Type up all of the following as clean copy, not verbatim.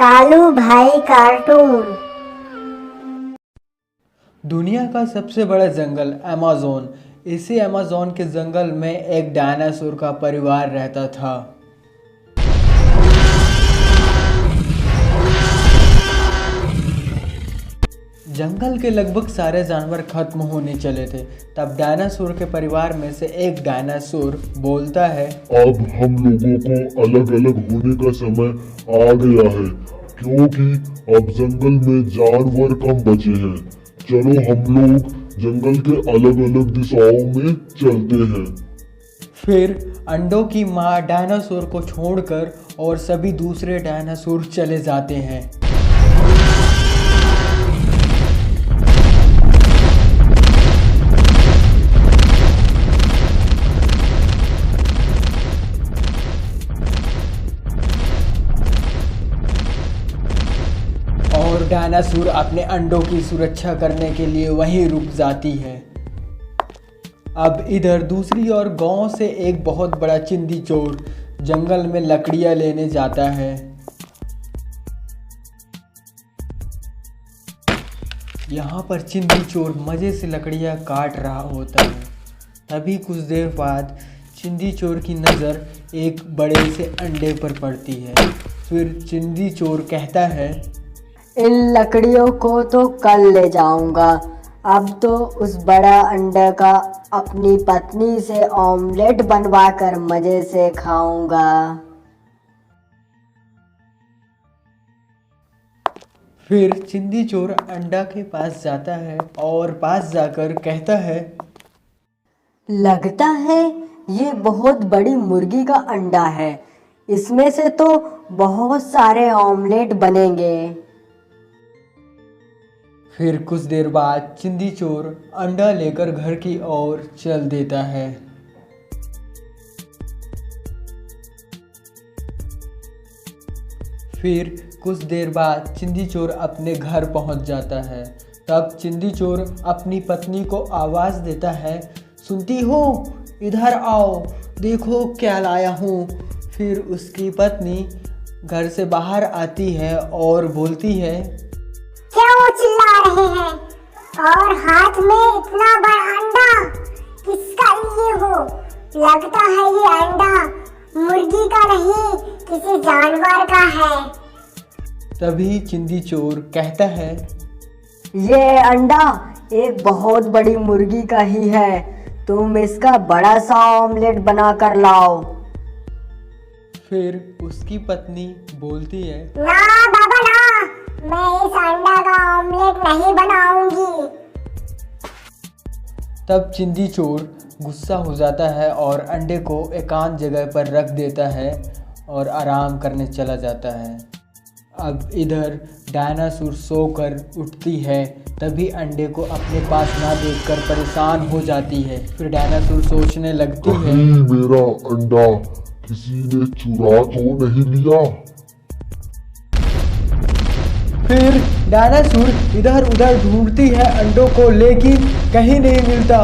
कालू भाई कार्टून। दुनिया का सबसे बड़ा जंगल अमेज़न। इसी अमेज़न के जंगल में एक डायनासोर का परिवार रहता था। जंगल के लगभग सारे जानवर खत्म होने चले थे। तब डायनासोर के परिवार में से एक डायनासोर बोलता है, अब हम लोगों को अलग अलग होने का समय आ गया है, क्योंकि अब जंगल में जानवर कम बचे हैं। चलो हम लोग जंगल के अलग अलग दिशाओं में चलते हैं। फिर अंडों की माँ डायनासोर को छोड़कर और सभी दूसरे डायनासोर चले जाते हैं। और डायनासोर अपने अंडों की सुरक्षा करने के लिए वहीं रुक जाती है। अब इधर दूसरी ओर गांव से एक बहुत बड़ा चिंदी चोर जंगल में लकड़ियां लेने जाता है। यहाँ पर चिंदी चोर मज़े से लकड़ियां काट रहा होता है। तभी कुछ देर बाद चिंदी चोर की नज़र एक बड़े से अंडे पर पड़ती है। फिर चिंदी चोर कहता है, इन लकड़ियों को तो कल ले जाऊंगा, अब तो उस बड़ा अंडे का अपनी पत्नी से ऑमलेट बनवाकर मजे से खाऊंगा। फिर चिंदी चोर अंडा के पास जाता है और पास जाकर कहता है, लगता है ये बहुत बड़ी मुर्गी का अंडा है, इसमें से तो बहुत सारे ऑमलेट बनेंगे। फिर कुछ देर बाद चिंदी चोर अंडा लेकर घर की ओर चल देता है। फिर कुछ देर बाद चिंदी चोर अपने घर पहुंच जाता है। तब चिंदी चोर अपनी पत्नी को आवाज़ देता है, सुनती हो, इधर आओ, देखो क्या लाया हूँ। फिर उसकी पत्नी घर से बाहर आती है और बोलती है, क्यों चिल्ला रहे हैं और हाथ में इतना बड़ा अंडा किसका लिए हो? लगता है ये अंडा मुर्गी का नहीं, किसी जानवर का है। तभी चिंदी चोर कहता है, ये अंडा एक बहुत बड़ी मुर्गी का ही है, तुम इसका बड़ा सा ऑमलेट बना कर लाओ। फिर उसकी पत्नी बोलती है, ना बाबा ना, मैं इस अंडा का ऑमलेट नहीं बनाऊंगी। तब चिंदी चोर गुस्सा हो जाता है और अंडे को एकांत जगह पर रख देता है और आराम करने चला जाता है। अब इधर डायनासोर सोकर उठती है। तभी अंडे को अपने पास ना देखकर परेशान हो जाती है। फिर डायनासोर सोचने लगती है, कहीं मेरा अंडा किसी ने चुरा तो नहीं लिया। फिर डायनासोर इधर उधर ढूंढती है अंडों को, लेकिन कहीं नहीं मिलता।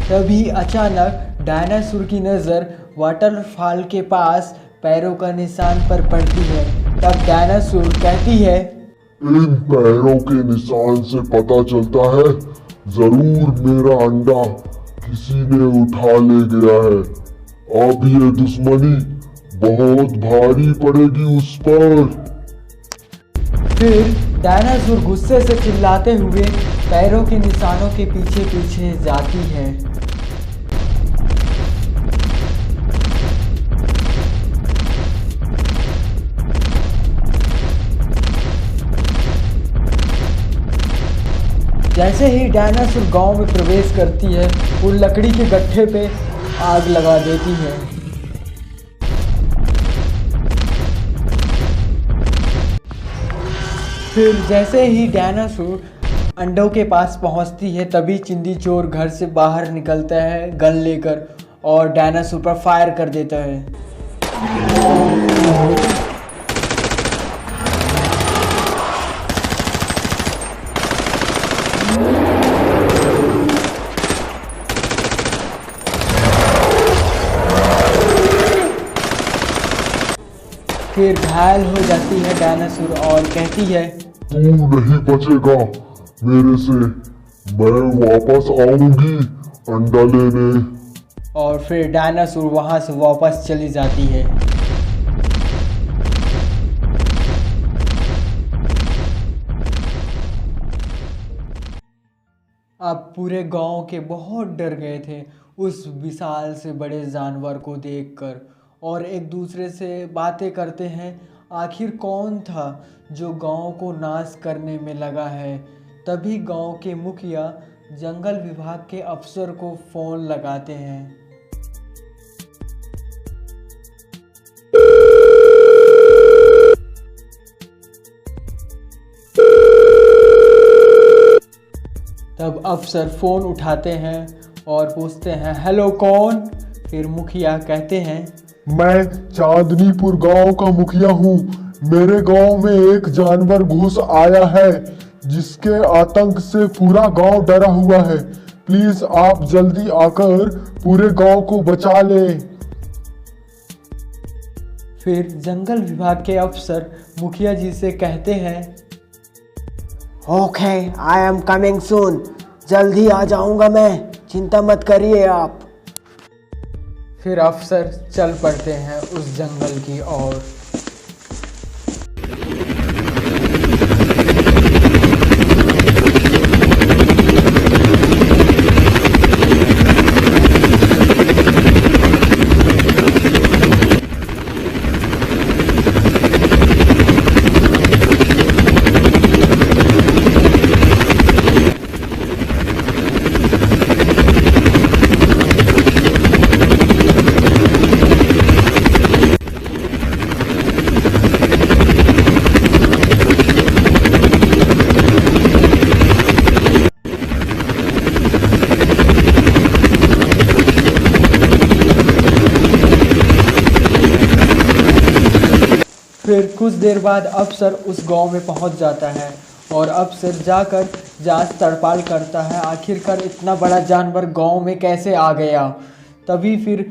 तभी अचानक डायनासोर की नज़र वाटरफॉल के पास पैरों का निशान पर पड़ती है। तब डायनासोर कहती है, इन पैरों के निशान से पता चलता है जरूर मेरा अंडा किसी ने उठा ले गया है। अब ये दुश्मनी बहुत भारी पड़ेगी उस पर। फिर डायनासोर गुस्से से चिल्लाते हुए पैरों के निशानों के पीछे पीछे जाती है। जैसे ही डायनासोर गांव में प्रवेश करती है, वो लकड़ी के गट्ठे पे आग लगा देती है। फिर जैसे ही डायनासोर अंडों के पास पहुंचती है, तभी चिंदी चोर घर से बाहर निकलता है गन लेकर और डायनासोर पर फायर कर देता है। फिर घायल हो जाती है डायनासोर और कहती है, तू नहीं बचेगा मेरे से, मैं वापस आऊंगी अंडा लेने। और फिर डायनासोर वहाँ से वापस चली जाती है। अब पूरे गांव के बहुत डर गए थे उस विशाल से बड़े जानवर को देखकर, और एक दूसरे से बातें करते हैं आखिर कौन था जो गांव को नाश करने में लगा है। तभी गांव के मुखिया जंगल विभाग के अफसर को फ़ोन लगाते हैं। तब अफसर फ़ोन उठाते हैं और पूछते हैं, हेलो कौन? फिर मुखिया कहते हैं, मैं चांदनीपुर गांव का मुखिया हूँ। मेरे गांव में एक जानवर घुस आया है जिसके आतंक से पूरा गांव डरा हुआ है। प्लीज आप जल्दी आकर पूरे गांव को बचा लें। फिर जंगल विभाग के अफसर मुखिया जी से कहते हैं, okay, I am coming soon. जल्दी आ जाऊंगा मैं, चिंता मत करिए आप। फिर अफसर चल पड़ते हैं उस जंगल की ओर। फिर कुछ देर बाद अफसर उस गांव में पहुंच जाता है और अफसर जाकर जांच पड़ताल करता है आखिरकार इतना बड़ा जानवर गांव में कैसे आ गया। तभी फिर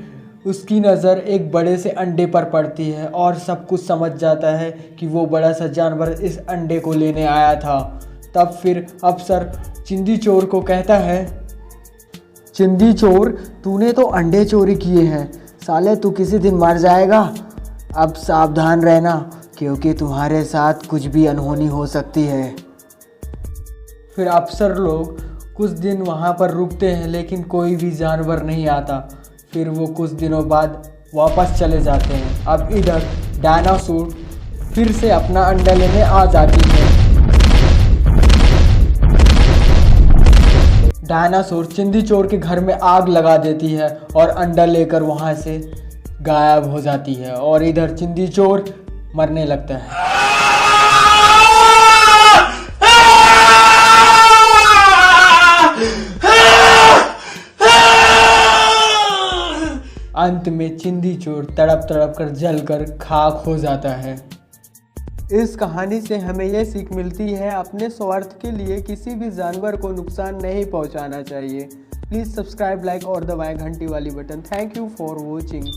उसकी नज़र एक बड़े से अंडे पर पड़ती है और सब कुछ समझ जाता है कि वो बड़ा सा जानवर इस अंडे को लेने आया था। तब फिर अफसर चिंदी चोर को कहता है, चिंदी चोर, तूने तो अंडे चोरी किए हैं, साले तू किसी दिन मर जाएगा। अब सावधान रहना क्योंकि तुम्हारे साथ कुछ भी अनहोनी हो सकती है। फिर अफसर लोग कुछ दिन वहाँ पर रुकते हैं लेकिन कोई भी जानवर नहीं आता। फिर वो कुछ दिनों बाद वापस चले जाते हैं। अब इधर डायनासोर फिर से अपना अंडा लेने आ जाती है। डायनासोर चिंदी चोर के घर में आग लगा देती है और अंडा लेकर वहाँ से गायब हो जाती है और इधर चिंदी चोर मरने लगता है। अंत में चिंदी चोर तड़प तड़प कर जलकर खाक हो जाता है। इस कहानी से हमें यह सीख मिलती है, अपने स्वार्थ के लिए किसी भी जानवर को नुकसान नहीं पहुंचाना चाहिए। प्लीज़ सब्सक्राइब, लाइक और दबाएं घंटी वाली button. Thank you for watching.